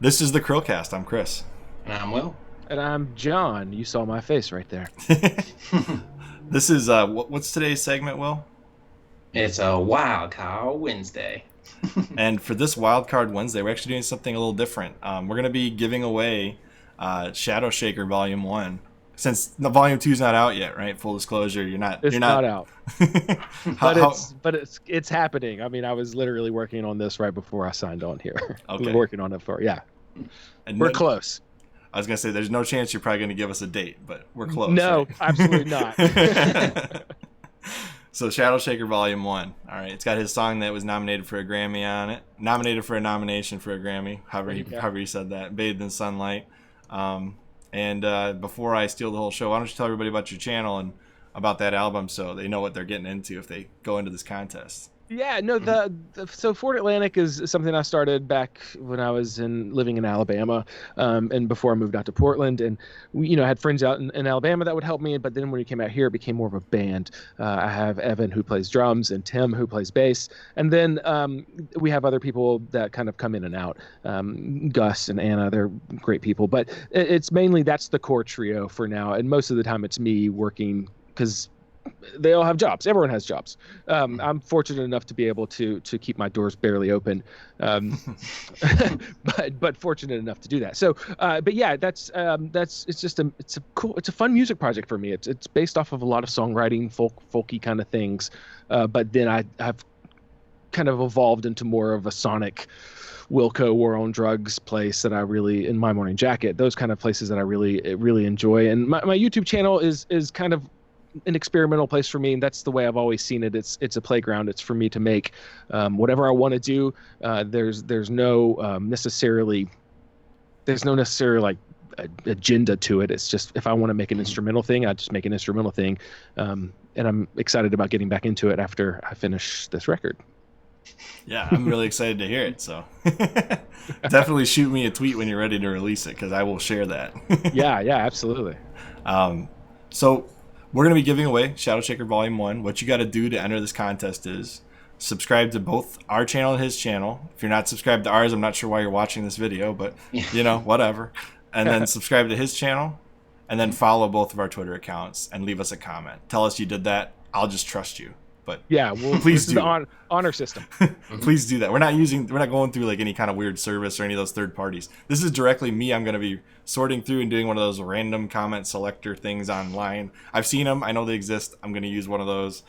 This is the CHRILLCAST. I'm Chris. And I'm Will. And I'm John. You saw my face right there. This is, what's today's segment, Will? It's a Wild Card Wednesday. And for this Wild Card Wednesday, we're actually doing something a little different. We're going to be giving away Shadow Shaker Volume 1. Since the Volume 2 is not out yet, right? Full disclosure, you're not out. But it's happening. I mean, I was literally working on this right before I signed on here. Okay. Working on it and we're close. I was gonna say there's no chance you're probably gonna give us a date, but we're close. No, right? Absolutely not. So Shadow Shaker Volume 1. All right, it's got his song that was nominated for a Grammy on it. Nominated for a nomination for a Grammy. However you said that. Bathed in Sunlight. And before I steal the whole show, why don't you tell everybody about your channel and about that album so they know what they're getting into if they go into this contest? Yeah, no, so Fort Atlantic is something I started back when I was living in Alabama, and before I moved out to Portland, and we, had friends out in Alabama that would help me. But then when we came out here, it became more of a band. I have Evan who plays drums and Tim who plays bass, and then we have other people that kind of come in and out. Gus and Anna, they're great people, but it's mainly that's the core trio for now, and most of the time it's me working because they all have jobs. Everyone has jobs. I'm fortunate enough to be able to keep my doors barely open, but fortunate enough to do that. So, but yeah, that's it's a fun music project for me. It's based off of a lot of songwriting, folky kind of things, but then I've kind of evolved into more of a sonic Wilco, War on Drugs place that I really, in My Morning Jacket, those kind of places that I really enjoy. And my YouTube channel is kind of an experimental place for me, and that's the way I've always seen it. It's a playground. It's for me to make whatever I want to do. There's no necessarily like agenda to it. It's just if I want to make an instrumental thing, I just make an instrumental thing, and I'm excited about getting back into it after I finish this record. Yeah, I'm really excited to hear it. So definitely shoot me a tweet when you're ready to release it because I will share that. Yeah, absolutely. So we're going to be giving away Shadow Shaker Volume 1. What you got to do to enter this contest is subscribe to both our channel and his channel. If you're not subscribed to ours, I'm not sure why you're watching this video, but, whatever. And then subscribe to his channel, and then follow both of our Twitter accounts and leave us a comment. Tell us you did that. I'll just trust you. But yeah, well, please do. The honor system. Please do that. We're not going through like any kind of weird service or any of those third parties. This is directly me. I'm going to be sorting through and doing one of those random comment selector things online. I've seen them. I know they exist. I'm going to use one of those.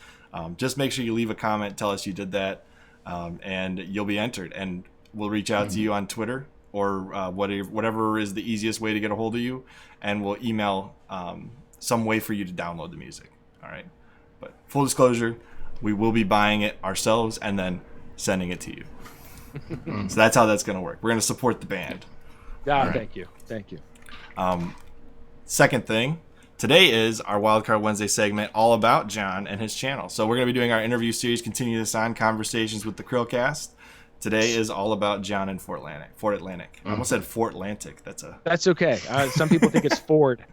Just make sure you leave a comment. Tell us you did that, and you'll be entered. And we'll reach out to you on Twitter or whatever is the easiest way to get a hold of you, and we'll email some way for you to download the music. All right. But full disclosure, we will be buying it ourselves and then sending it to you. So that's how that's going to work. We're going to support the band. Right. Thank you. Second thing, today is our Wildcard Wednesday segment all about John and his channel. So we're going to be doing our interview series, continue this on, Conversations with the CHRILLCAST. Today is all about John and Fort Atlantic. I almost said Fort Atlantic. That's okay. Some people think it's Ford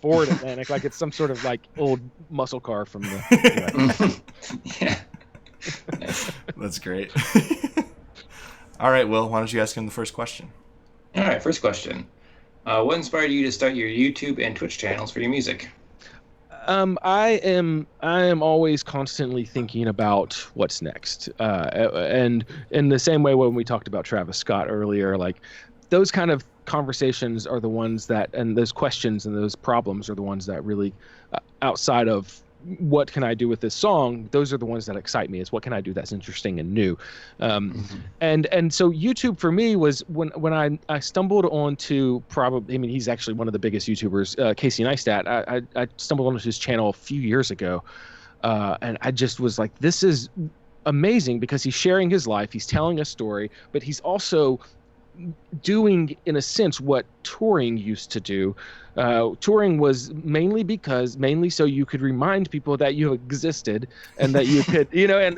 Atlantic, like it's some sort of like old muscle car from the. Yeah. That's great. All right, Will, why don't you ask him the first question? All right, first question. What inspired you to start your YouTube and Twitch channels for your music? I am always constantly thinking about what's next, and in the same way when we talked about Travis Scott earlier, like those kind of conversations are the ones that, and those questions and those problems are the ones that really, outside of what can I do with this song, those are the ones that excite me. Is what can I do that's interesting and new, and so YouTube for me was when I stumbled onto he's actually one of the biggest YouTubers, Casey Neistat. I stumbled onto his channel a few years ago, and I just was like, this is amazing because he's sharing his life, he's telling a story, but he's also doing, in a sense, what touring used to do. Touring was mainly so you could remind people that you existed and that you could,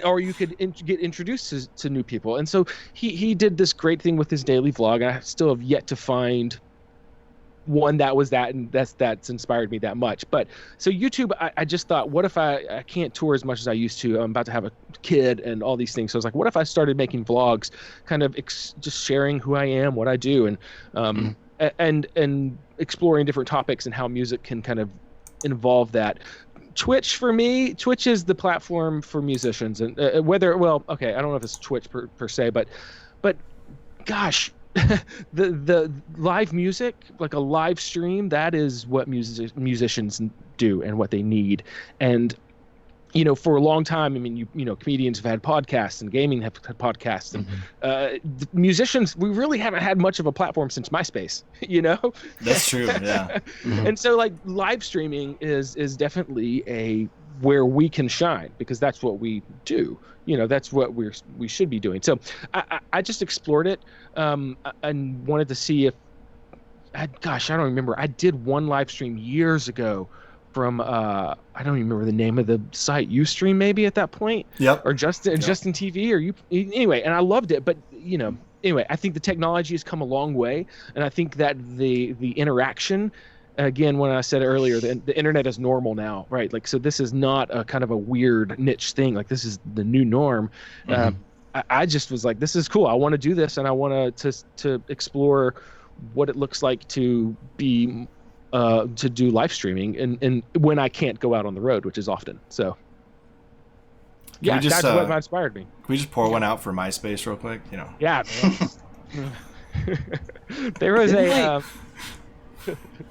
or you could get introduced to new people. And so he did this great thing with his daily vlog. I still have yet to find one that was that, and that's inspired me that much. But so YouTube, I just thought, what if I can't tour as much as I used to? I'm about to have a kid and all these things. So I was like, what if I started making vlogs, kind of just sharing who I am, what I do, and exploring different topics and how music can kind of involve that. Twitch is the platform for musicians, and I don't know if it's Twitch per se, but gosh, the live music, like a live stream, that is what musicians do and what they need. And for a long time, I mean, comedians have had podcasts and gaming have had podcasts, and musicians, we really haven't had much of a platform since MySpace, That's true, yeah. And so like live streaming is definitely where we can shine, because that's what we do. That's what we should be doing. So I just explored it, and wanted to see if, I don't remember. I did one live stream years ago from I don't even remember the name of the site, Ustream maybe at that point. Yep. Or Justin TV, or anyway, and I loved it. But anyway, I think the technology has come a long way, and I think that the interaction, again, when I said earlier, the internet is normal now, right? Like, so this is not a kind of a weird niche thing. Like, this is the new norm. I just was like, this is cool. I want to do this, and I want to explore what it looks like to be to do live streaming, and when I can't go out on the road, which is often. So yeah, that's what inspired me. Can we just pour one out for MySpace real quick? Yeah, man. There was a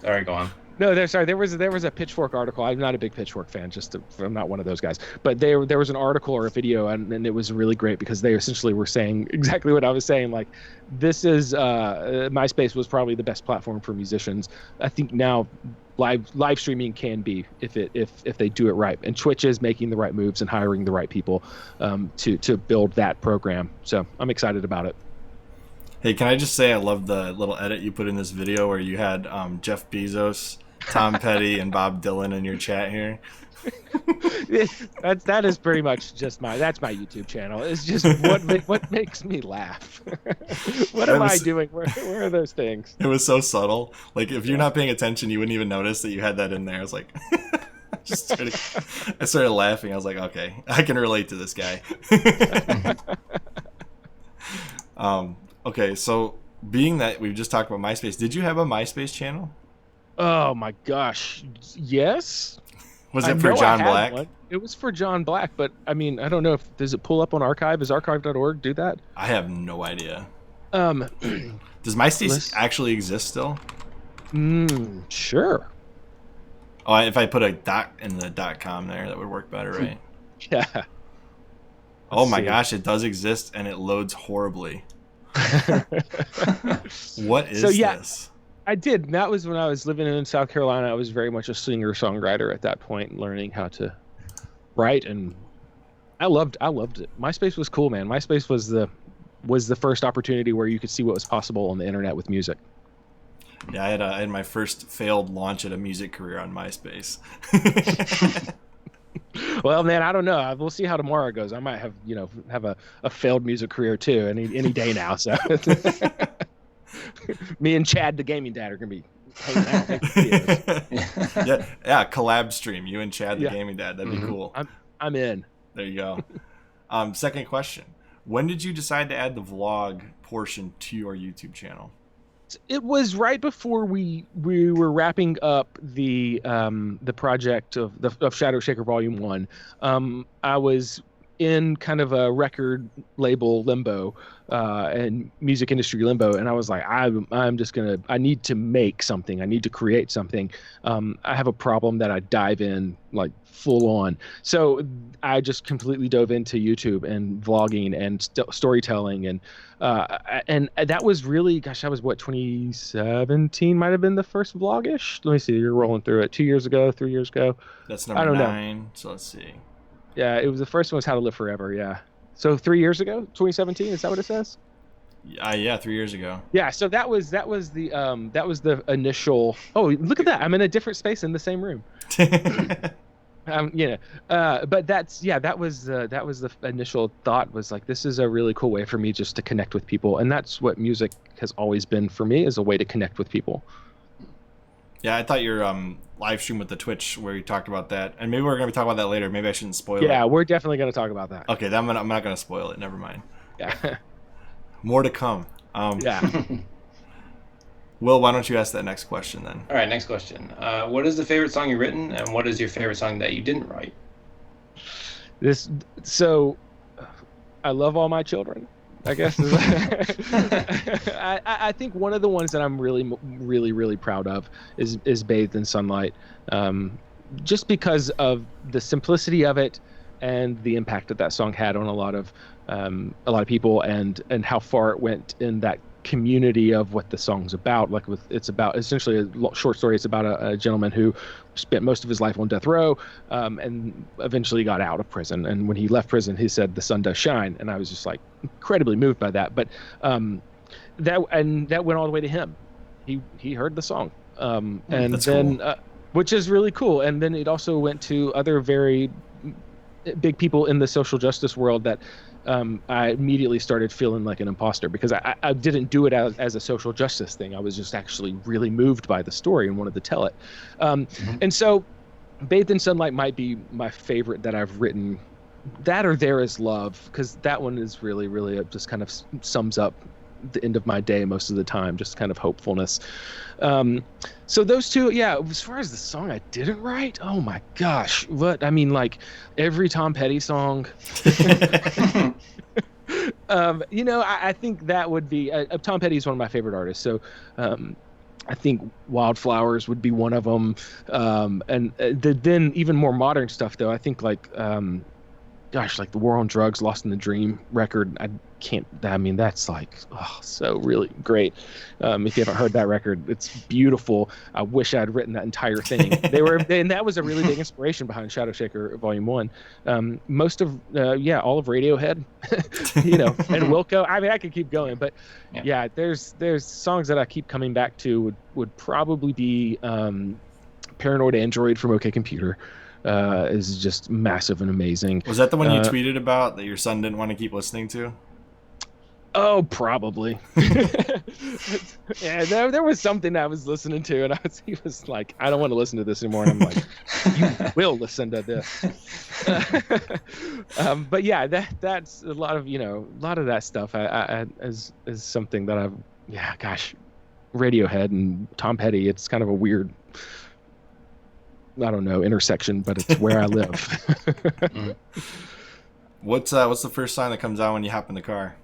Sorry, go on. No, there was a Pitchfork article. I'm not a big Pitchfork fan, I'm not one of those guys. But there was an article or a video, and it was really great, because they essentially were saying exactly what I was saying. Like, this is MySpace was probably the best platform for musicians. I think now live streaming can be, if they do it right. And Twitch is making the right moves and hiring the right people to build that program. So I'm excited about it. Hey, can I just say I love the little edit you put in this video where you had Jeff Bezos, Tom Petty, and Bob Dylan in your chat here? That is pretty much just that's my YouTube channel. It's just what makes me laugh. What am I doing? Where are those things? It was so subtle. Like, if you're not paying attention, you wouldn't even notice that you had that in there. I was like, I started laughing. I was like, okay, I can relate to this guy. Okay, so being that we've just talked about MySpace, did you have a MySpace channel? Oh my gosh, yes. Was it for Jon Black? One. It was for Jon Black, but I mean, I don't know does it pull up on archive? Does archive.org do that? I have no idea. Does MySpace actually exist still? Sure. Oh, if I put a dot in the .com there, that would work better, right? Yeah. Oh my gosh, it does exist, and it loads horribly. What is this? I did. And that was when I was living in South Carolina. I was very much a singer-songwriter at that point, learning how to write, and I loved it. MySpace was cool, man. MySpace was the first opportunity where you could see what was possible on the internet with music. Yeah, I had my first failed launch at a music career on MySpace. Well, man, I don't know. We'll see how tomorrow goes. I might have a failed music career too any day now. So me and Chad, the gaming dad, are gonna be hanging out. yeah, collab stream. You and Chad, the gaming dad. That'd be cool. I'm in. There you go. Second question: when did you decide to add the vlog portion to your YouTube channel? It was right before we were wrapping up the project of Shadow Shaker Volume 1. I was in kind of a record label limbo and music industry limbo, and I was like, I need to make something. I need to create something. I have a problem that I dive in like full on. So I just completely dove into YouTube and vlogging and storytelling, and that was really, gosh, that was what, 2017 might have been the first vlog-ish. Let me see, you're rolling through it. 2 years ago, 3 years ago. That's number 9. So let's see. Yeah, it was the first one was How to Live Forever. Yeah. So 3 years ago, 2017. Is that what it says? Yeah, 3 years ago. Yeah. So that was the initial. Oh, look at that! I'm in a different space in the same room. But that was the initial thought, was like, this is a really cool way for me just to connect with people, and that's what music has always been for me, is a way to connect with people. Yeah, I thought your live stream with the Twitch where you talked about that, and maybe we're gonna be talking about that later. Maybe I shouldn't spoil it. Yeah, we're definitely going to talk about that. Okay, then I'm not gonna spoil it. Never mind. Yeah. More to come. Yeah. Will, why don't you ask that next question then? All right, next question. What is the favorite song you've written, and what is your favorite song that you didn't write? So I love all my children, I guess. I think one of the ones that I'm really proud of is Bathed in Sunlight, just because of the simplicity of it and the impact that song had on a lot of people, and how far it went in that community of what the song's about. Like, it's about essentially a short story. It's about a gentleman who spent most of his life on death row, and eventually got out of prison. And when he left prison, he said, "The sun does shine." And I was just like incredibly moved by that. But that went all the way to him. He heard the song, and That's then cool. which is really cool. And then it also went to other very big people in the social justice world that I immediately started feeling like an imposter, because I didn't do it as a social justice thing. I was just actually really moved by the story and wanted to tell it. And so Bathed in Sunlight might be my favorite that I've written. That or There Is Love, because that one is really just kind of sums up the end of my day most of the time, just kind of hopefulness. So those two, yeah. As far as the song I didn't write, oh my gosh, like every Tom Petty song. I think that would be Tom Petty is one of my favorite artists, so I think Wildflowers would be one of them. And then even more modern stuff, though, I think like like the War on Drugs, Lost in the Dream record. That's like, so really great. If you haven't heard that record, it's beautiful. I wish I'd written that entire thing. And that was a really big inspiration behind Shadow Shaker Volume 1. Most of, all of Radiohead, and Wilco. I mean, I could keep going, but yeah, there's songs that I keep coming back to would probably be Paranoid Android from OK Computer. Is just massive and amazing. Was that the one you tweeted about that your son didn't want to keep listening to? Oh, probably. Yeah, there was something I was listening to, and he was like, "I don't want to listen to this anymore." And I'm like, "You will listen to this." But yeah, that's a lot of that stuff. Is something that Radiohead and Tom Petty. It's kind of a weird, I don't know, intersection, but it's where I live. What's the first song that comes on when you hop in the car?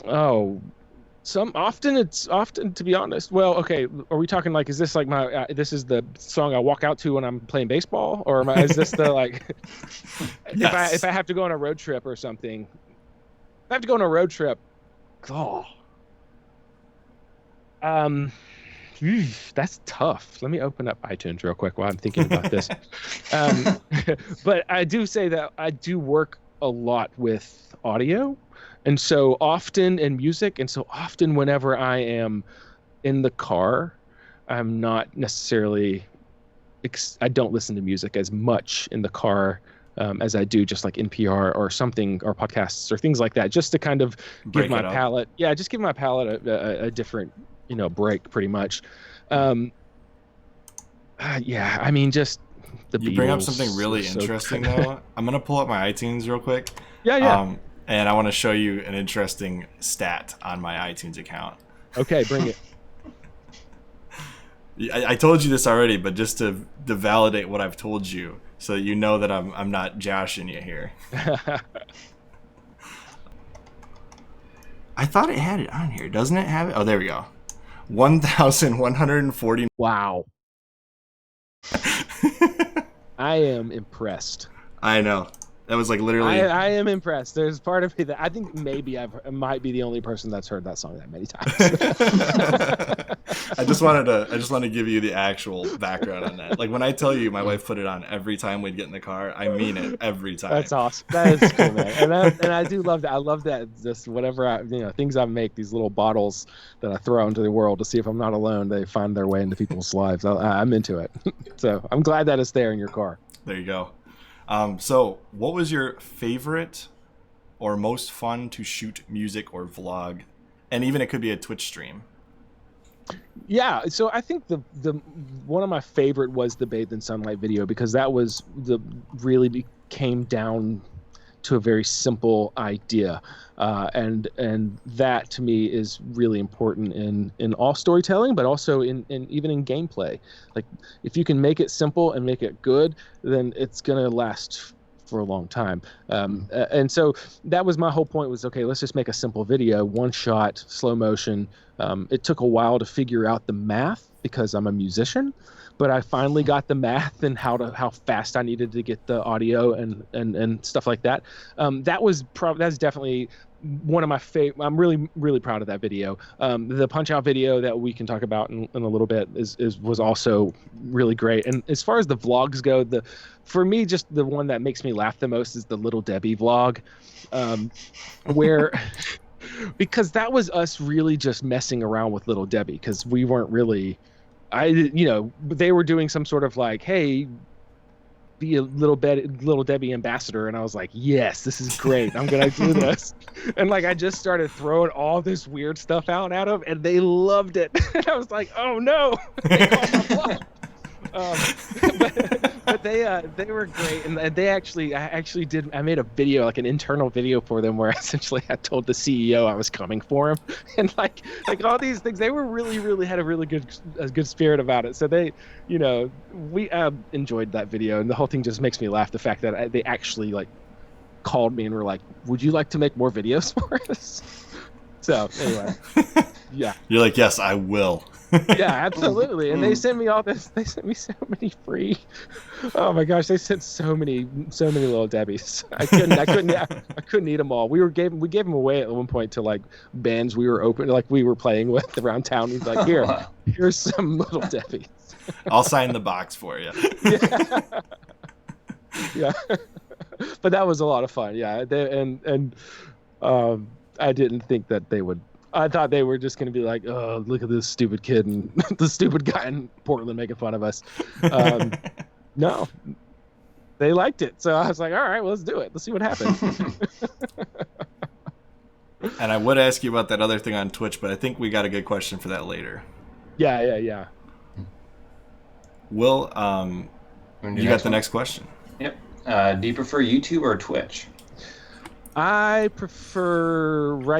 Oh, it's often, to be honest. Well, okay, are we talking like, is this like this is the song I walk out to when I'm playing baseball, or is this the like, Yes. if I have to go on a road trip or something? If I have to go on a road trip, that's tough. Let me open up iTunes real quick while I'm thinking about this. But I do say that I do work a lot with audio, and so often in music, and so often whenever I am in the car, I'm not necessarily I don't listen to music as much in the car as I do just like NPR or something, or podcasts or things like that, just to kind of Break give my it up. palate, just give my palate a different break, pretty much. I mean, just the You bring up Beatles something really are so interesting, good. though. I'm gonna pull up my iTunes real quick. Yeah. And I want to show you an interesting stat on my iTunes account. Okay, bring it. I told you this already, but just to validate what I've told you, so that you know that I'm not joshing you here. I thought it had it on here. Doesn't it have it? Oh, there we go. 1,140. Wow. I am impressed. I know. That was like literally. I am impressed. There's part of me that I think maybe I might be the only person that's heard that song that many times. I just wanted to give you the actual background on that. Like, when I tell you my wife put it on every time we'd get in the car, I mean it every time. That's awesome. That is cool, man. And I do love that. I love that. Just whatever things I make, these little bottles that I throw into the world to see if I'm not alone, they find their way into people's lives. I'm into it. So I'm glad that it's there in your car. There you go. So what was your favorite or most fun to shoot music or vlog? And even it could be a Twitch stream. Yeah, so I think the one of my favorite was the Bathed in Sunlight video, because that was came down to a very simple idea, and that to me is really important in all storytelling, but also in even in gameplay. Like, if you can make it simple and make it good, then it's gonna last for a long time. And so that was my whole point, was, okay, let's just make a simple video, one shot, slow motion. It took a while to figure out the math because I'm a musician, but I finally got the math and how fast I needed to get the audio and stuff like that. That's definitely one of my favorite. I'm really proud of that video. The Punch Out video that we can talk about in a little bit was also really great. And as far as the vlogs go, for me, just the one that makes me laugh the most is the Little Debbie vlog, where because that was us really just messing around with Little Debbie, because we weren't really, they were doing some sort of like, hey, be a Little Debbie ambassador, and I was like, yes, this is great, I'm gonna do this. And like, I just started throwing all this weird stuff out at them, and they loved it. And I was like, oh no, they called my bluff. But they were great, and I made a video, like an internal video for them, where essentially I told the CEO I was coming for him, and like all these things. They were really had a really good spirit about it. So we enjoyed that video, and the whole thing just makes me laugh. The fact that they actually like called me and were like, "Would you like to make more videos for us?" So anyway, yeah. You're like, yes, I will. Yeah, absolutely. And they sent me all this. They sent me so many free. Oh my gosh, they sent so many Little Debbies. I couldn't eat them all. We gave them away at one point to like bands we were playing with around town. He's like, here's some Little Debbies. I'll sign the box for you. Yeah. Yeah. But that was a lot of fun. Yeah. I didn't think that they would. I thought they were just going to be like, oh, look at this stupid kid and the stupid guy in Portland making fun of us. No, they liked it. So I was like, all right, well, let's do it. Let's see what happens. And I would ask you about that other thing on Twitch, but I think we got a good question for that later. Yeah. Will, you got the next question. Yep. Do you prefer YouTube or Twitch? Right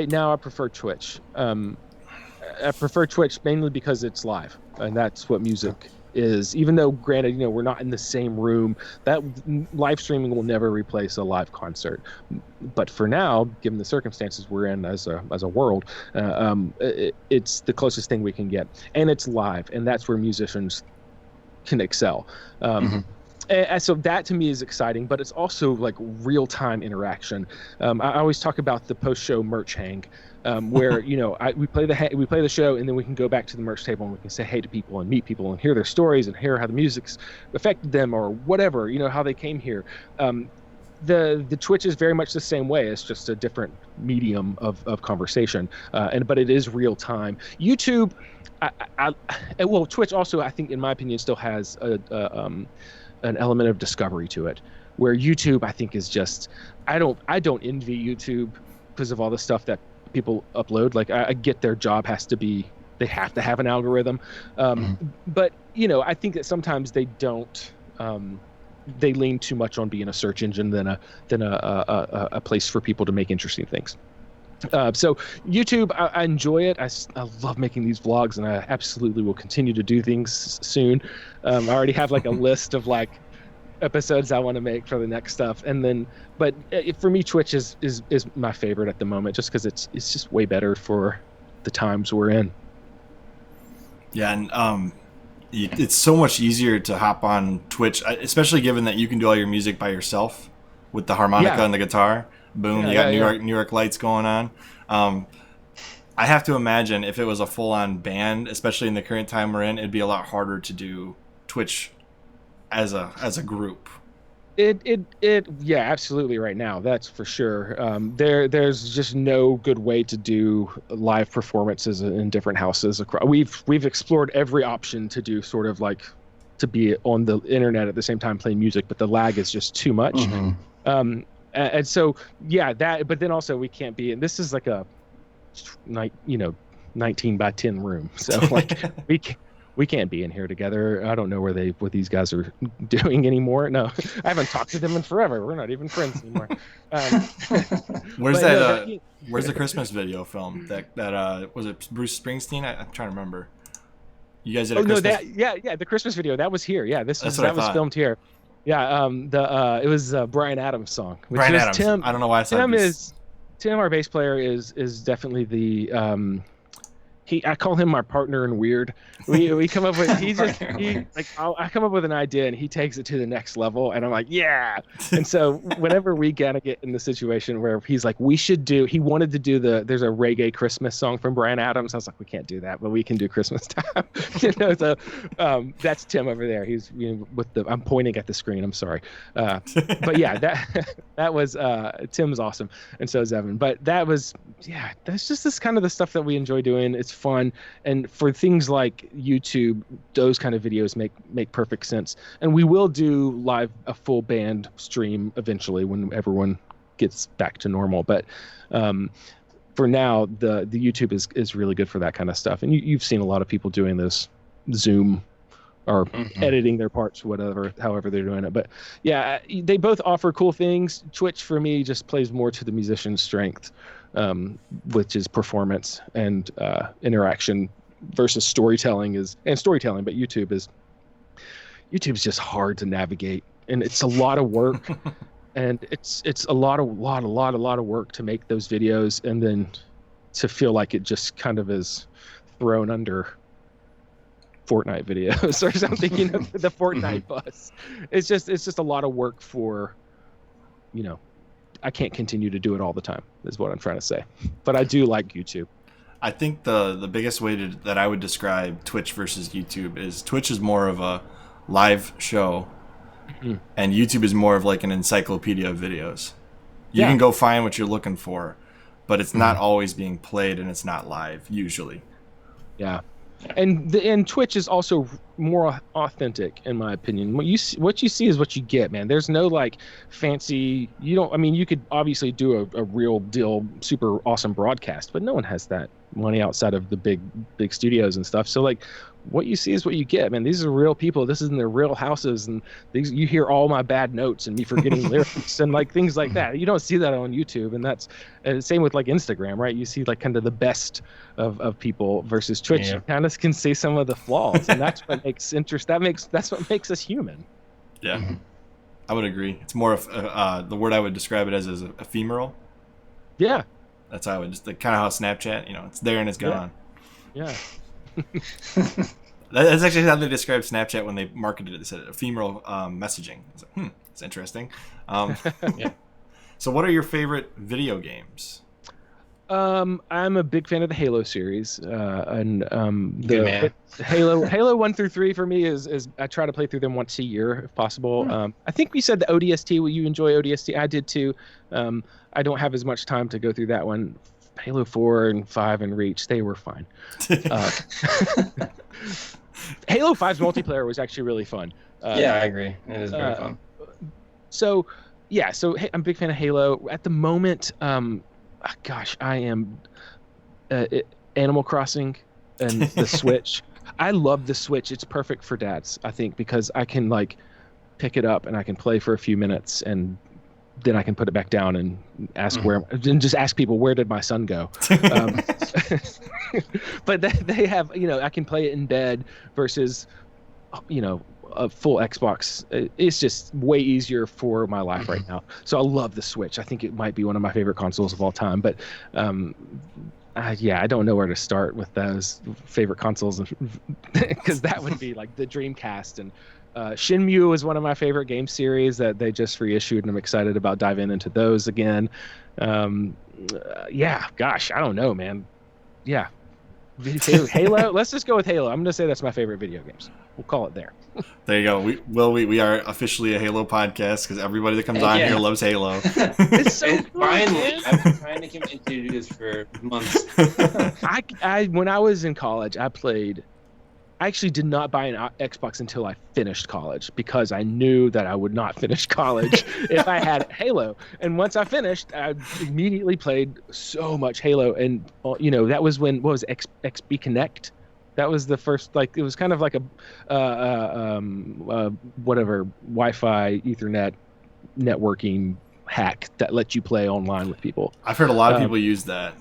now I prefer Twitch. I prefer Twitch mainly because it's live, and that's what music is. Even though, granted, we're not in the same room, that live streaming will never replace a live concert. But for now, given the circumstances we're in as a world, it's the closest thing we can get, and it's live, and that's where musicians can excel. And so that to me is exciting, but it's also like real-time interaction. I always talk about the post-show merch hang, where we play the show, and then we can go back to the merch table and we can say hey to people and meet people and hear their stories and hear how the music's affected them or whatever, how they came here. The Twitch is very much the same way. It's just a different medium of conversation, but it is real time. YouTube, Twitch also, I think, in my opinion, still has an element of discovery to it, where YouTube, I think, is just, I don't envy YouTube because of all the stuff that people upload. Like, I get their job has to be, they have to have an algorithm, but I think that sometimes they don't. They lean too much on being a search engine than a place for people to make interesting things. So YouTube, I enjoy it. I love making these vlogs, and I absolutely will continue to do things soon. I already have like a list of like episodes I want to make for the next stuff, and then, but for me, Twitch is my favorite at the moment, just because it's just way better for the times we're in. Yeah, and it's so much easier to hop on Twitch, especially given that you can do all your music by yourself with the harmonica and the guitar. Boom, you got New York lights going on. I have to imagine if it was a full-on band, especially in the current time we're in, it'd be a lot harder to do Twitch as a group. Yeah, absolutely. Right now, that's for sure. There's just no good way to do live performances in different houses. We've explored every option to do sort of like to be on the internet at the same time playing music, but the lag is just too much. And so, yeah, that, but then also we can't be, and this is like 19 by 10 room. So like we can't be in here together. I don't know what these guys are doing anymore. No, I haven't talked to them in forever. We're not even friends anymore. Where's that? Where's the Christmas video film? That was it Bruce Springsteen? I'm trying to remember. You guys did a Christmas. The Christmas video that was here. Yeah, that was filmed here. Yeah, it was Bryan Adams' song. Bryan Adams. Tim, I don't know why I said Tim, our bass player, is definitely the I call him my partner in weird. We come up with I come up with an idea and he takes it to the next level and I'm like, yeah. And so whenever we gotta get in the situation where he's like, he wanted to do there's a reggae Christmas song from Bryan Adams. I was like, we can't do that, but we can do Christmas time. So that's Tim over there. He's I'm pointing at the screen. I'm sorry. But yeah, that was Tim's awesome, and so is Evan. But that's just this kind of the stuff that we enjoy doing. It's fun, and for things like YouTube, those kind of videos make perfect sense. And we will do a full band stream eventually when everyone gets back to normal. But for now, the YouTube is really good for that kind of stuff. And you've seen a lot of people doing this Zoom or editing their parts, however they're doing it. But yeah, they both offer cool things. Twitch for me just plays more to the musician's strength, which is performance and interaction versus storytelling. But YouTube's just hard to navigate, and it's a lot of work. And it's a lot of work to make those videos, and then to feel like it just kind of is thrown under Fortnite videos or something, the Fortnite bus. It's just a lot of work for, I can't continue to do it all the time, is what I'm trying to say. But I do like YouTube. I think the biggest way that I would describe Twitch versus YouTube is Twitch is more of a live show, and YouTube is more of like an encyclopedia of videos. You can go find what you're looking for, but it's not always being played, and it's not live usually. Yeah. And Twitch is also more authentic, in my opinion. What you see is what you get, man. There's no like fancy. You could obviously do a real deal, super awesome broadcast, but no one has that money outside of the big studios and stuff. So like, what you see is what you get, man. These are real people. This is in their real houses, and you hear all my bad notes and me forgetting lyrics and like things like that. You don't see that on YouTube, and that's same with like Instagram, right? You see like kind of the best of people versus Twitch. You kind of can see some of the flaws, and that's what makes that's what makes us human. Yeah, I would agree. It's more of the word I would describe it as is ephemeral. Yeah, that's how I would just kind of how Snapchat. It's there and it's gone. Yeah. That's actually how they described Snapchat when they marketed it. They said ephemeral messaging. I was like, it's interesting. So what are your favorite video games? I'm a big fan of the Halo series, and the Halo 1 through 3 for me is I try to play through them once a year if possible. I think we said the ODST. Will you enjoy ODST? I did too. I don't have as much time to go through that one. Halo 4 and 5 and Reach, they were fine. Halo 5's multiplayer was actually really fun. Yeah, I agree. It is very fun. So I'm a big fan of Halo. At the moment, I am Animal Crossing and the Switch. I love the Switch. It's perfect for dads, I think, because I can like pick it up and I can play for a few minutes and then I can put it back down and ask just ask people, where did my son go? But they have, I can play it in bed versus, a full Xbox. It's just way easier for my life right now. So I love the Switch. I think it might be one of my favorite consoles of all time. But I don't know where to start with those favorite consoles, because that would be like the Dreamcast, and Shenmue is one of my favorite game series that they just reissued, and I'm excited about diving into those again. I don't know, man. Yeah. Halo, let's just go with Halo. I'm going to say that's my favorite video games. We'll call it there. There you go. We are officially a Halo podcast because everybody that comes on here loves Halo. It's so cool, finally, I've been trying to convince you to do this for months. When I was in college, I I actually did not buy an Xbox until I finished college because I knew that I would not finish college if I had Halo. And once I finished, I immediately played so much Halo. And that was when what was XB Connect? That was the first, like, it was kind of like a whatever Wi-Fi Ethernet networking hack that let you play online with people. I've heard a lot of people use that.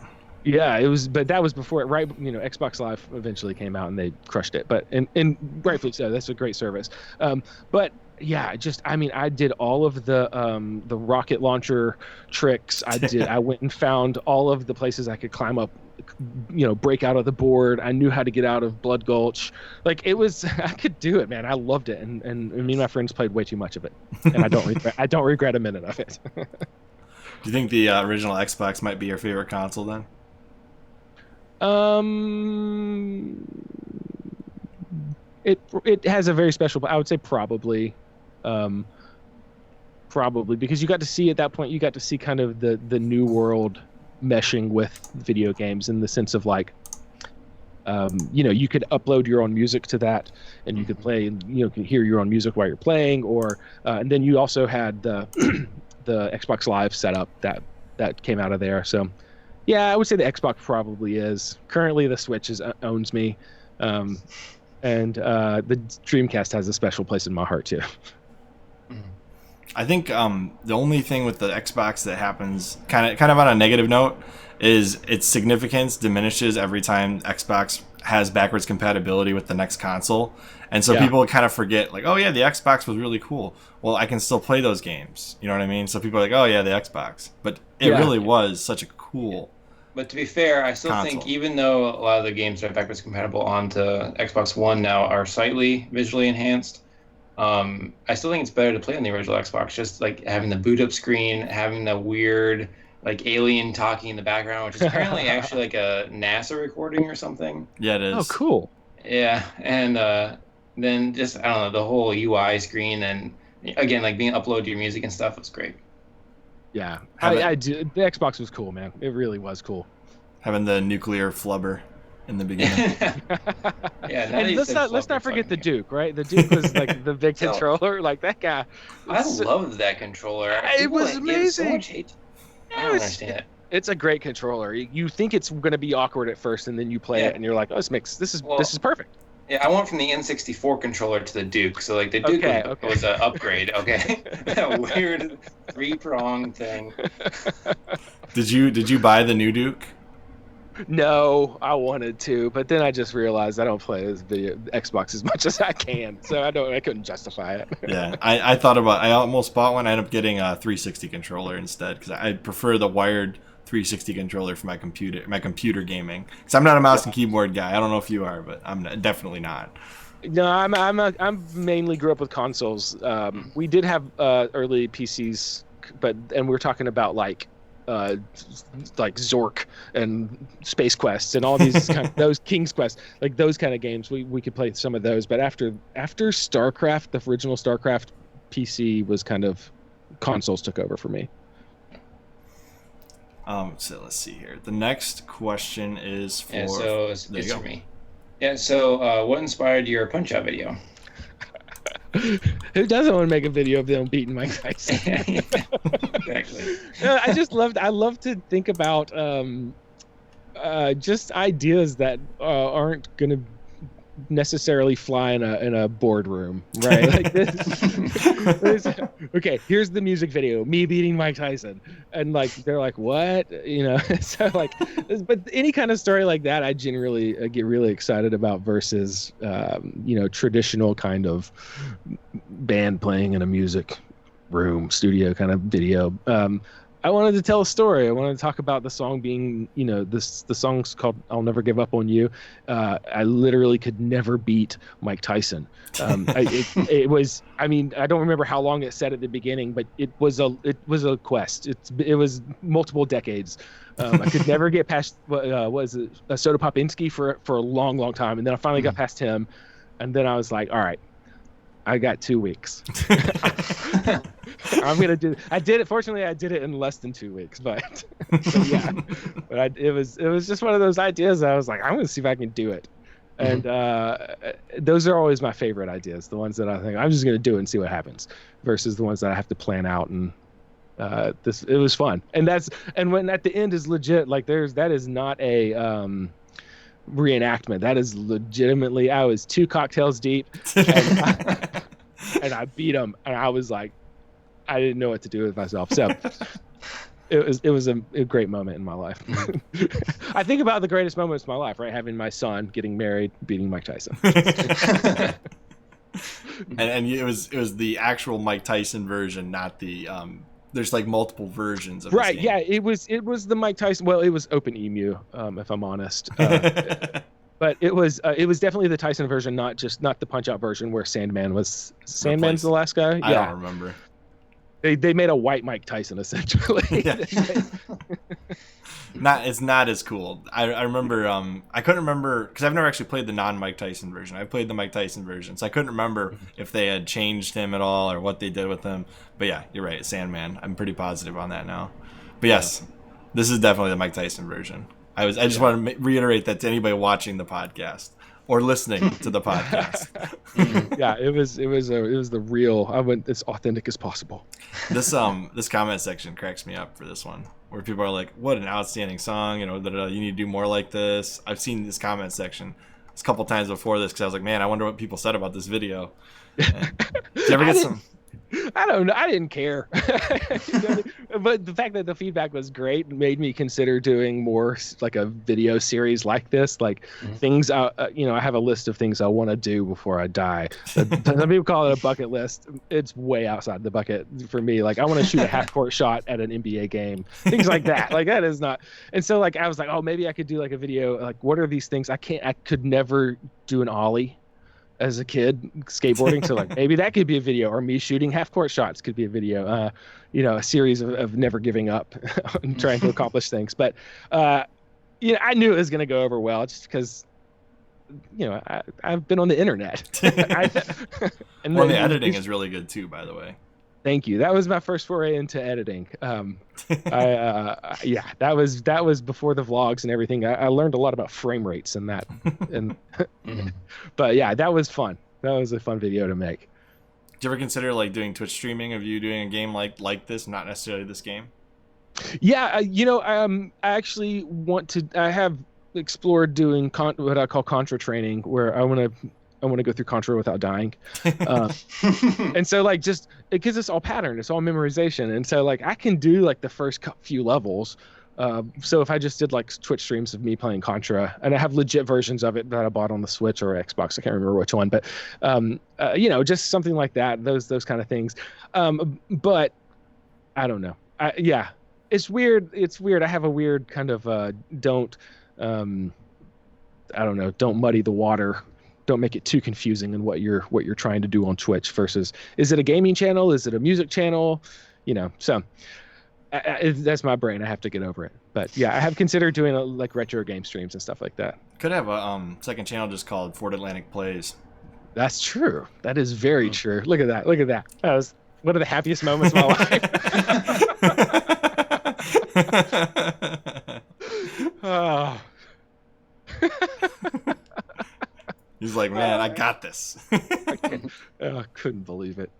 Yeah, it was, but that was before it, right? Xbox Live eventually came out and they crushed it, but and rightfully so. That's a great service. But yeah, I did all of the rocket launcher tricks. I went and found all of the places I could climb up, break out of the board. I knew how to get out of Blood Gulch. Like, it was, I could do it, man. I loved it, and me and my friends played way too much of it, and I don't regret a minute of it. Do you think the original Xbox might be your favorite console then? It has a very special, I would say probably because you got to see at that point, you got to see kind of the new world meshing with video games in the sense of like, you could upload your own music to that and you could play, and you could hear your own music while you're playing, or and then you also had the the Xbox Live setup that came out of there. So yeah, I would say the Xbox probably is. Currently, the Switch owns me, and the Dreamcast has a special place in my heart too. I think the only thing with the Xbox that happens kind of on a negative note is its significance diminishes every time Xbox has backwards compatibility with the next console. And so people kind of forget, like, oh yeah, the Xbox was really cool. Well, I can still play those games. You know what I mean? So people are like, oh yeah, the Xbox. But it really was such a cool But to be fair, I still console. think even though a lot of the games that are backwards compatible onto Xbox One now are slightly visually enhanced, I still think it's better to play on the original Xbox. Just like having the boot up screen, having the weird like alien talking in the background, which is apparently actually like a NASA recording or something. Yeah, it is. Oh, cool. Yeah, and then just, I don't know, the whole UI screen, and again, like being upload your music and stuff was great. Yeah, I do. The Xbox was cool, man. It really was cool. Having the nuclear flubber in the beginning. Yeah, and let's not forget the Duke, right? The Duke was like the big controller, like that guy. I loved that controller. It was amazing. So much hate. I don't understand it. It's a great controller. You think it's going to be awkward at first, and then you play it, and you're like, "Oh, this is perfect." Yeah, I went from the N64 controller to the Duke, so like the Duke was an upgrade. Okay, a weird 3-pronged thing. Did you buy the new Duke? No, I wanted to, but then I just realized I don't play Xbox as much as I can, so I couldn't justify it. Yeah, I almost bought one. I ended up getting a 360 controller instead because I prefer the wired 360 controller for my computer gaming. Because I'm not a mouse and keyboard guy. I don't know if you are, but I'm definitely not. No, I'm mainly grew up with consoles. We did have early PCs, and we're talking about like Zork and Space Quest and all these those King's Quest, like those kind of games. We could play some of those, but after StarCraft, the original StarCraft, PC was kind of consoles took over for me. So let's see here. The next question is for... Yeah, so it's for me. Yeah, so what inspired your Punch-Out video? Who doesn't want to make a video of them beating Mike Tyson? Exactly. I love to think about just ideas that aren't going to necessarily fly in a boardroom, right? Like this. Okay, here's the music video, me beating Mike Tyson, and like they're like, what, So like, but any kind of story like that, I generally get really excited about versus traditional kind of band playing in a music room studio kind of video. I wanted to tell a story. I wanted to talk about the song being, the song's called "I'll Never Give Up on You." I literally could never beat Mike Tyson. It was. I mean, I don't remember how long it said at the beginning, but it was a quest. It was multiple decades. I could never get past was it Soda Popinski for a long, long time, and then I finally got past him, and then I was like, all right, I got 2 weeks. I'm gonna do. I did it. Fortunately, I did it in less than 2 weeks. But yeah, but it was just one of those ideas. I was like, I'm gonna see if I can do it. And those are always my favorite ideas, the ones that I think I'm just going to do it and see what happens, versus the ones that I have to plan out. And it was fun. And when at the end is legit, like that is not a reenactment. That is legitimately, I was 2 cocktails deep, and I beat him, and I was like, I didn't know what to do with myself. So it was a great moment in my life. I think about the greatest moments of my life, right? Having my son, getting married, beating Mike Tyson. and it was the actual Mike Tyson version, not the there's like multiple versions of right. this game. Yeah, it was the Mike Tyson. Well, it was Open Emu, if I'm honest. But it was definitely the Tyson version, not the Punch Out version where Sandman's the last guy. I don't remember. They made a white Mike Tyson essentially. Yeah. It's not as cool. I remember I couldn't remember because I've never actually played the non-Mike Tyson version. I played the Mike Tyson version, so I couldn't remember if they had changed him at all or what they did with him. But yeah, you're right, Sandman. I'm pretty positive on that now. But yes, this is definitely the Mike Tyson version. I just want to reiterate that to anybody watching the podcast or listening to the podcast. Yeah, it was the real. I went as authentic as possible. This comment section cracks me up for this one, where people are like, "What an outstanding song!" You need to do more like this. I've seen this comment section a couple times before this because I was like, "Man, I wonder what people said about this video." Did you ever get some? I don't know. I didn't care. But the fact that the feedback was great made me consider doing more like a video series like this. Like things, I have a list of things I want to do before I die. Some people call it a bucket list. It's way outside the bucket for me. Like I want to shoot a half-court shot at an NBA game. Things like that. Like that is not. And so like I was like, oh, maybe I could do like a video. Like what are these things? I could never do an ollie as a kid skateboarding, so like maybe that could be a video, or me shooting half-court shots could be a video. A series of never giving up and trying to accomplish things. But I knew it was going to go over well just because I've been on the internet. And the editing is really good too, by the way. Thank you. That was my first foray into editing. That was before the vlogs and everything. I learned a lot about frame rates and that. And but yeah, that was fun. That was a fun video to make. Did you ever consider like doing Twitch streaming of you doing a game like this, not necessarily this game? Yeah, I actually want to. I have explored doing what I call Contra training, where I want to go through Contra without dying. And so like just because it's all pattern, it's all memorization. And so like I can do like the first few levels. So if I just did like Twitch streams of me playing Contra, and I have legit versions of it that I bought on the Switch or Xbox, I can't remember which one, but just something like that, those kind of things. But I don't know. It's weird. I have a weird kind of don't muddy the water. Don't make it too confusing in what you're trying to do on Twitch versus, is it a gaming channel? Is it a music channel? So that's my brain. I have to get over it. But yeah, I have considered doing like retro game streams and stuff like that. Could have a second channel just called Fort Atlantic Plays. That's true. That is very true. Look at that. That was one of the happiest moments of my life. Oh. He's like, man, I got this. I couldn't believe it.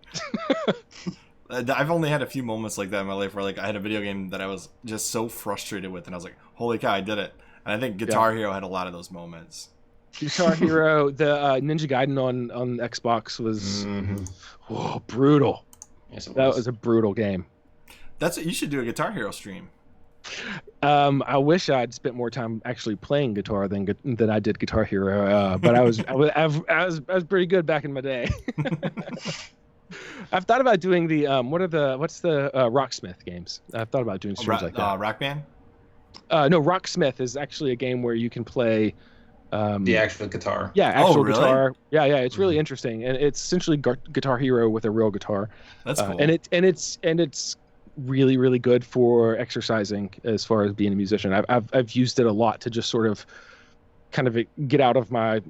I've only had a few moments like that in my life where like I had a video game that I was just so frustrated with, and I was like, holy cow, I did it. And I think Guitar Hero had a lot of those moments. Guitar Hero, the Ninja Gaiden on Xbox was brutal. Yes, that was a brutal game. You should do a Guitar Hero stream. I wish I'd spent more time actually playing guitar than I did Guitar Hero. But I was pretty good back in my day. I've thought about doing the what's the Rocksmith games. I've thought about doing streams like that. Rock Band? No, Rocksmith is actually a game where you can play the actual guitar. Yeah, actual really? guitar. Yeah, it's really interesting, and it's essentially Guitar Hero with a real guitar. That's cool. And it's really, really good for exercising as far as being a musician. I've used it a lot to just sort of kind of get out of my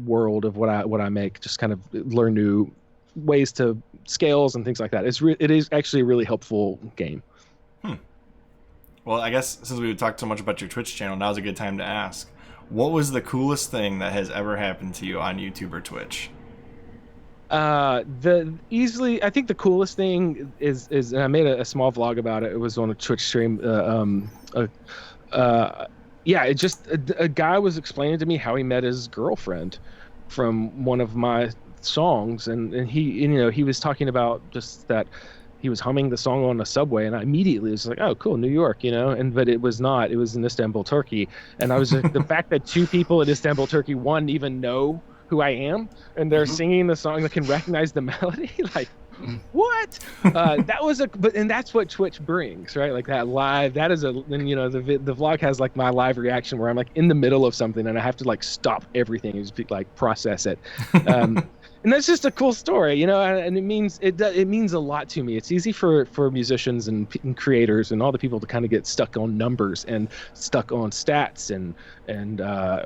world of what I make, just kind of learn new ways to scales and things like that. It is actually a really helpful game. Well, I guess since we talked so much about your Twitch channel, now's a good time to ask, What was the coolest thing that has ever happened to you on YouTube or Twitch? I think the coolest thing is and I made a small vlog about it. It was on a Twitch stream. Yeah, it just a guy was explaining to me how he met his girlfriend from one of my songs, and he was talking about just that he was humming the song on a subway, and I immediately was like, oh, cool, New York, but it was not. It was in Istanbul, Turkey, and I was like, the fact that two people in Istanbul, Turkey, one even know who I am, and they're singing the song, that can recognize the melody, like. What? That was and that's what Twitch brings, right? Like that live. That is the vlog has like my live reaction where I'm like in the middle of something and I have to like stop everything and just like process it. And that's just a cool story, and it means a lot to me. It's easy for musicians and creators and all the people to kind of get stuck on numbers and stuck on stats and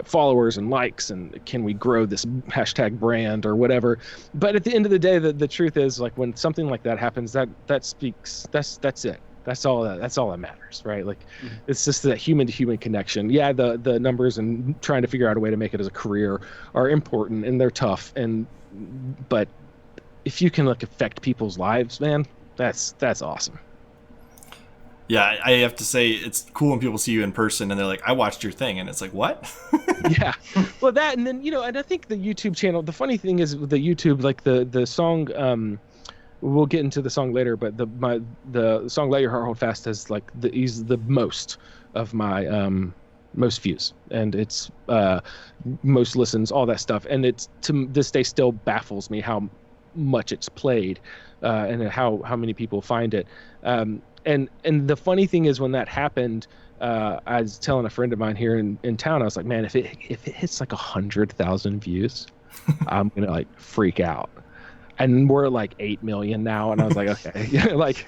followers and likes and can we grow this hashtag brand or whatever. But at the end of the day, the truth is, like, when something like that happens, that's it. That's all that matters, right? Like, it's just that human to human connection. Yeah, the numbers and trying to figure out a way to make it as a career are important and they're tough, but if you can like affect people's lives, man, that's awesome. Yeah, I have to say it's cool when people see you in person and they're like, I watched your thing, and it's like, what? Yeah. Well, that, and then and I think the YouTube channel, the funny thing is with the YouTube, like the song, we'll get into the song later, but the song "Let Your Heart Hold Fast" has like is the most of my most views, and it's most listens, all that stuff, and it's to this day still baffles me how much it's played, and how many people find it. And the funny thing is, when that happened, I was telling a friend of mine here in town, I was like, man, if it hits like 100,000 views, I'm gonna like freak out. And we're like 8 million now, and I was like, okay. Like,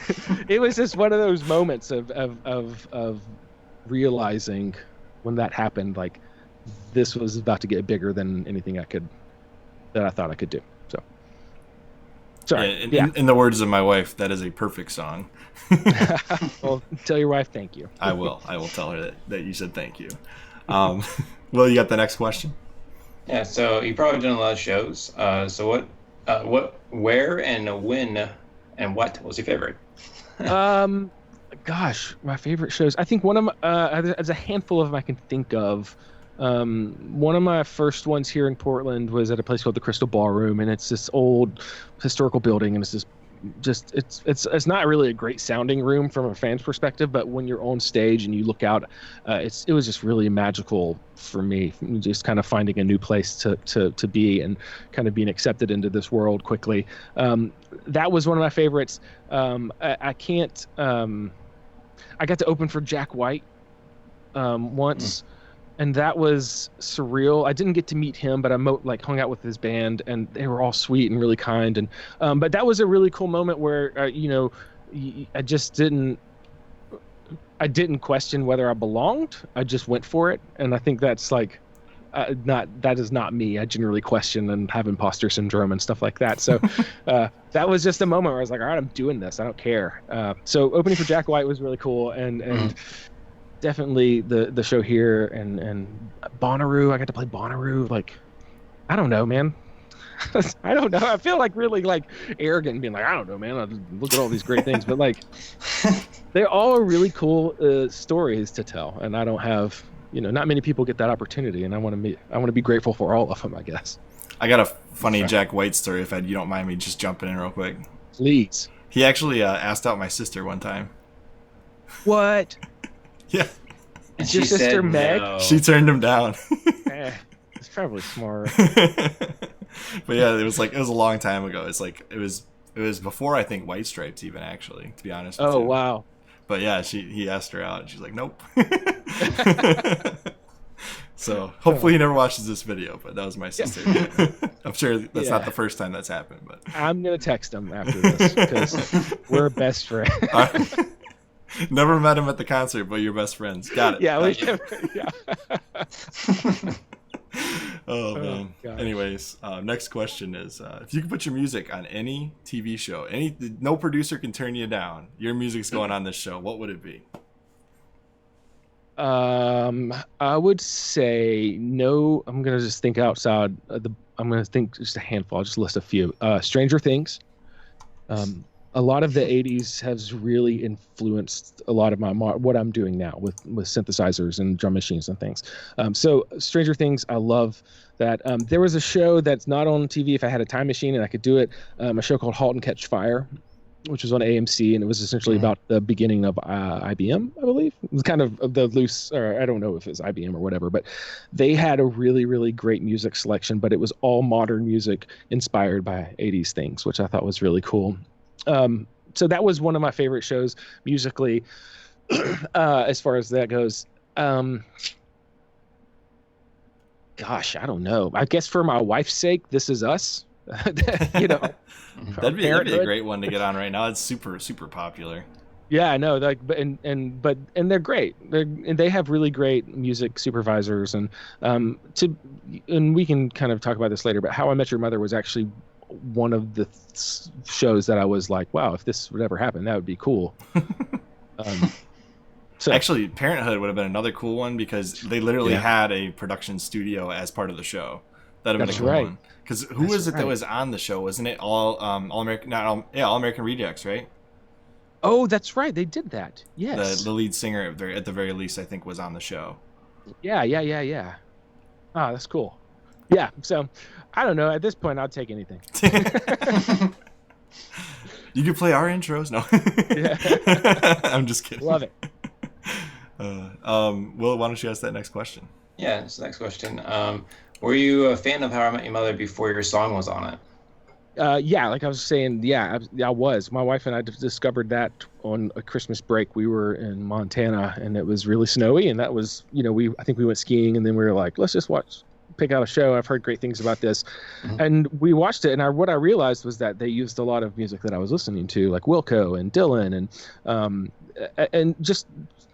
it was just one of those moments of realizing when that happened, like, this was about to get bigger than anything that I thought I could do. So, sorry. Yeah, in the words of my wife, that is a perfect song. Well, tell your wife thank you. I will tell her that you said thank you. Will, you got the next question? Yeah, so you've probably done a lot of shows. So where, and when, and what was your favorite? Gosh, my favorite shows. I think one of my, there's a handful of them I can think of. One of my first ones here in Portland was at a place called the Crystal Ballroom, and it's this old historical building, and it's it's not really a great sounding room from a fan's perspective, but when you're on stage and you look out, it was just really magical for me, just kind of finding a new place to be and kind of being accepted into this world quickly. That was one of my favorites. I got to open for Jack White once. And that was surreal. I didn't get to meet him, but I hung out with his band, and they were all sweet and really kind. And but that was a really cool moment where I just didn't question whether I belonged. I just went for it, and I think that's like that is not me. I generally question and have imposter syndrome and stuff like that. So that was just a moment where I was like, all right, I'm doing this. I don't care. So opening for Jack White was really cool, and definitely the show here and Bonnaroo. I got to play Bonnaroo. Like, I don't know, man. I don't know. I feel like really like arrogant and being like, I don't know, man. I look at all these great things, but like they all are really cool stories to tell, and I don't have, not many people get that opportunity, and I want to be grateful for all of them, I guess. I got a funny Jack White story, if you don't mind me just jumping in real quick. Please. He actually asked out my sister one time. What? Yeah. And your sister Meg? No. She turned him down. It's probably smart. But yeah, it was a long time ago. It's like it was before, I think, White Stripes even, actually, to be honest with you. Oh, wow. But yeah, he asked her out and she's like, nope. So hopefully he never watches this video, but that was my sister. I'm sure that's not the first time that's happened, but I'm gonna text him after this because we're best friends. Never met him at the concert, but you're best friends. Got it. Yeah. Oh man. Anyways, next question is, if you could put your music on any TV show, no producer can turn you down, your music's going on this show, what would it be? I would say no. I'm gonna just think outside I'm gonna think just a handful. I'll just list a few. Stranger Things. Um, a lot of the '80s has really influenced a lot of what I'm doing now with synthesizers and drum machines and things. So Stranger Things, I love that. There was a show that's not on TV. If I had a time machine and I could do it, a show called *Halt and Catch Fire*, which was on AMC, and it was essentially about the beginning of IBM, I believe. It was kind of the loose, or I don't know if it was IBM or whatever, but they had a really, really great music selection, but it was all modern music inspired by 80s things, which I thought was really cool. So that was one of my favorite shows musically, as far as that goes. Gosh, I don't know. I guess for my wife's sake, This Is Us. you know, that'd be a great one to get on right now. It's super popular. Yeah, I know. Like, and they're great. They have really great music supervisors, and we can kind of talk about this later. But How I Met Your Mother was actually one of the shows that I was like, wow, if this would ever happen, that would be cool. So actually, Parenthood would have been another cool one because they literally had a production studio as part of the show. That'd have been a cool one. Because who was it that was on the show? Wasn't it all American? All American Rejects, right? Oh, that's right. They did that. Yes. The lead singer, at the very least, I think, was on the show. Yeah. Ah, that's cool. Yeah. So, I don't know. At this point, I'll take anything. You could play our intros. No. I'm just kidding. Love it. Will, why don't you ask that next question? Yeah, it's the next question. Were you a fan of How I Met Your Mother before your song was on it? Yeah, like I was saying, I was. My wife and I discovered that on a Christmas break. We were in Montana, and it was really snowy, and that was, I think we went skiing, and then we were like, let's just pick out a show. I've heard great things about this. And we watched it, and what I realized was that they used a lot of music that I was listening to, like Wilco and Dylan, and just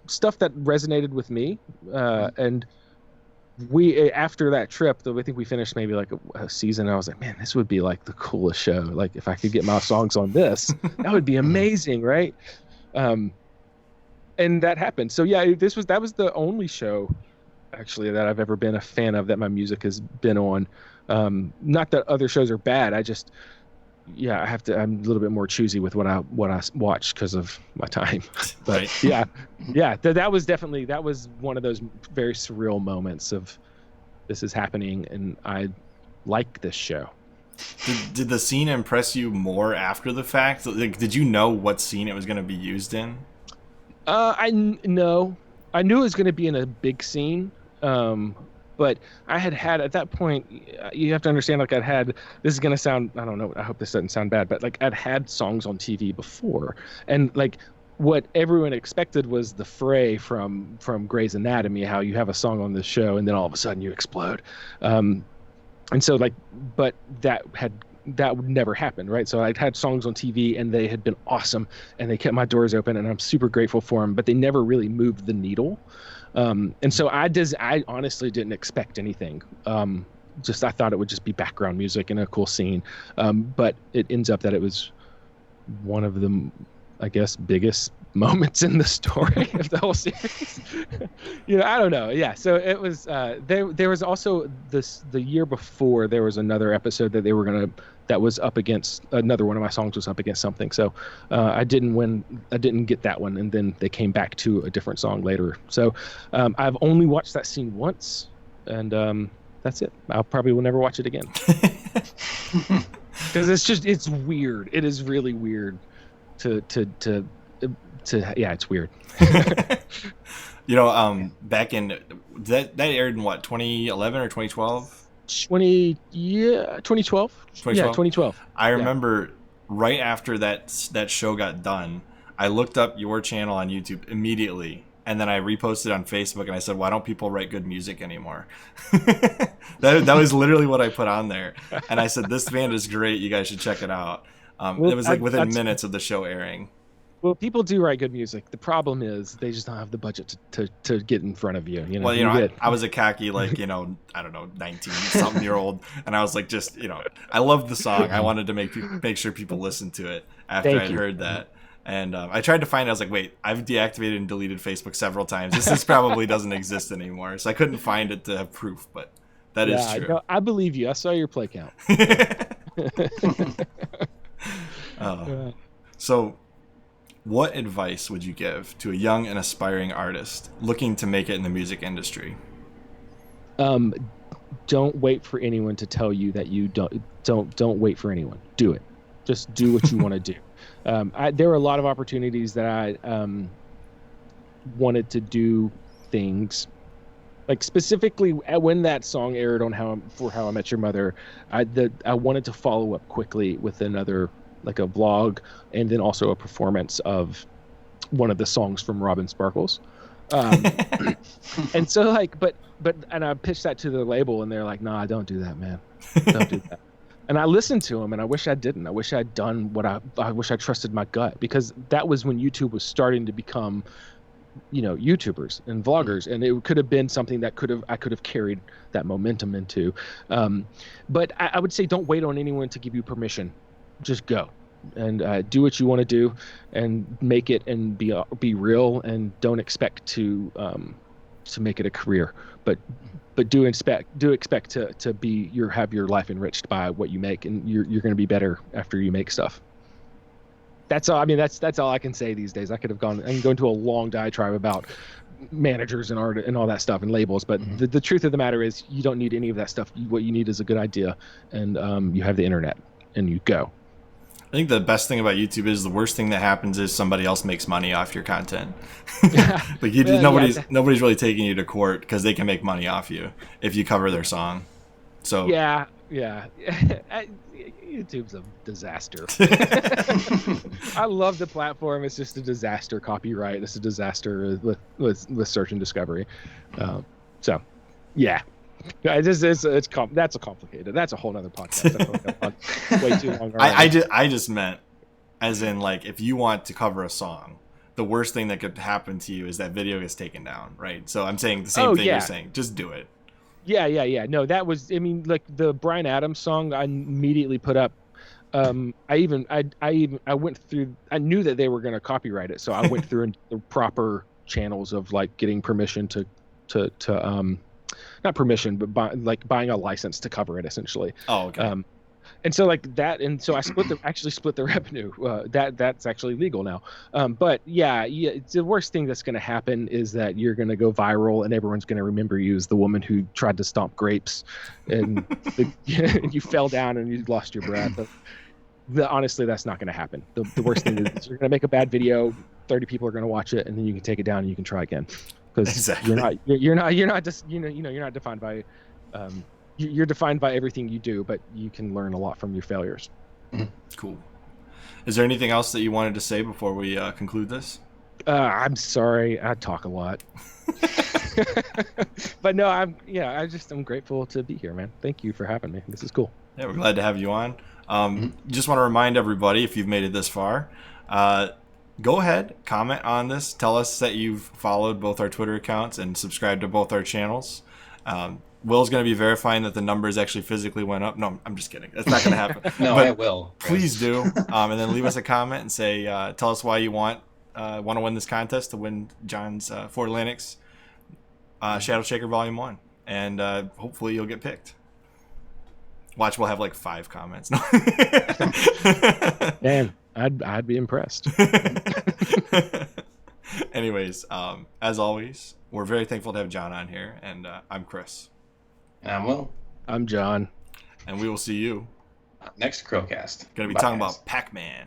stuff that resonated with me. And we, after that trip, though, I think we finished maybe like a season, and I was like, man, this would be like the coolest show. Like, if I could get my songs on this, that would be amazing, right? And that happened. So yeah, that was the only show actually that I've ever been a fan of that my music has been on. Not that other shows are bad. I just, I'm a little bit more choosy with what I watch because of my time. But that was one of those very surreal moments of this is happening, and I like this show. Did the scene impress you more after the fact? Like, did you know what scene it was going to be used in? I knew it was going to be in a big scene. But I had at that point, you have to understand, like, this is going to sound, I don't know, I hope this doesn't sound bad, but like I'd had songs on TV before, and like what everyone expected was the fray from Grey's Anatomy, how you have a song on the show and then all of a sudden you explode. And so like, but that would never happen, right? So I'd had songs on TV and they had been awesome and they kept my doors open, and I'm super grateful for them, but they never really moved the needle. And so I honestly didn't expect anything. I thought it would just be background music and a cool scene. But it ends up that it was one of the, I guess, biggest moments in the story of the whole series. I don't know. Yeah. So it was, there was also the year before, there was another episode that that was up against, another one of my songs was up against something. So I didn't get that one. And then they came back to a different song later. So I've only watched that scene once, and that's it. I probably will never watch it again. Because it's weird. It is really weird it's weird. Back in that aired in what, 2011 or 2012? 2012. Yeah, 2012. I remember right after that show got done, I looked up your channel on YouTube immediately, and then I reposted on Facebook, and I said, why don't people write good music anymore? that was literally what I put on there, and I said, this band is great, you guys should check it out. It was like within minutes of the show airing. Well, people do write good music. The problem is they just don't have the budget to get in front of you. I was a cocky, I don't know, 19-something-year-old, and I was like, I loved the song. I wanted to make sure people listened to it after I'd heard that. And I tried to find it. I was like, wait, I've deactivated and deleted Facebook several times. This probably doesn't exist anymore. So I couldn't find it to have proof, but that is true. No, I believe you. I saw your play count. So what advice would you give to a young and aspiring artist looking to make it in the music industry? Don't wait for anyone to tell you that you don't wait for anyone. Do it. Just do what you want to do. There were a lot of opportunities that I wanted to do things, like specifically when that song aired on How I Met Your Mother. I wanted to follow up quickly with another, like a vlog, and then also a performance of one of the songs from Robin Sparkles. And so and I pitched that to the label, and they're like, "Nah, don't do that, man. Don't do that." And I listened to him, and I wish I didn't. I wish I'd done what I wish I trusted my gut, because that was when YouTube was starting to become, YouTubers and vloggers, and it could have been something that I could have carried that momentum into. But I would say don't wait on anyone to give you permission. Just go and do what you want to do, and make it, and be real, and don't expect to make it a career, but do expect to have your life enriched by what you make, and you're going to be better after you make stuff. That's all. I mean, that's all I can say these days. I can go into a long diatribe about managers and art and all that stuff and labels, but the truth of the matter is, you don't need any of that stuff. What you need is a good idea, and you have the internet, and you go. I think the best thing about YouTube is the worst thing that happens is somebody else makes money off your content. Like nobody's really taking you to court because they can make money off you if you cover their song. So yeah. YouTube's a disaster. I love the platform. It's just a disaster. Copyright. It's a disaster with search and discovery. So, yeah. That's a complicated. That's a whole nother podcast. Way too long. I just meant, as in, like, if you want to cover a song, the worst thing that could happen to you is that video gets taken down, right? So I'm saying the same thing you're saying. Just do it. Yeah. No, that was. I mean, like the Bryan Adams song, I immediately put up. I went through. I knew that they were going to copyright it, so I went through the proper channels of like getting permission to not permission, but buying a license to cover it, essentially. Oh, okay. And so like that, and so I split the revenue. That's actually legal now. But yeah, the worst thing that's going to happen is that you're going to go viral, and everyone's going to remember you as the woman who tried to stomp grapes, and you fell down and you lost your breath. Honestly, that's not going to happen. The worst thing is you're going to make a bad video, 30 people are going to watch it, and then you can take it down and you can try again. Because you're not just you're not defined by you're defined by everything you do, but you can learn a lot from your failures. Cool. Is there anything else that you wanted to say before we conclude this? I'm sorry, I talk a lot. But no, I'm grateful to be here, man. Thank you for having me. This is cool. Yeah, we're glad to have you on. Just want to remind everybody, if you've made it this far, go ahead, comment on this. Tell us that you've followed both our Twitter accounts and subscribed to both our channels. Will's going to be verifying that the numbers actually physically went up. No, I'm just kidding. That's not going to happen. No, but I will. Please do. And then leave us a comment and say, tell us why you want to win this contest to win Jon's Ford Atlantic's Shadow Shaker Volume 1. And hopefully you'll get picked. Watch, we'll have like 5 comments. No. Damn, I'd be impressed. Anyways, as always, we're very thankful to have Jon on here, and I'm Chris. And I'm Will. I'm Jon. And we will see you next CHRILLCAST. Gonna be talking about Pac-Man.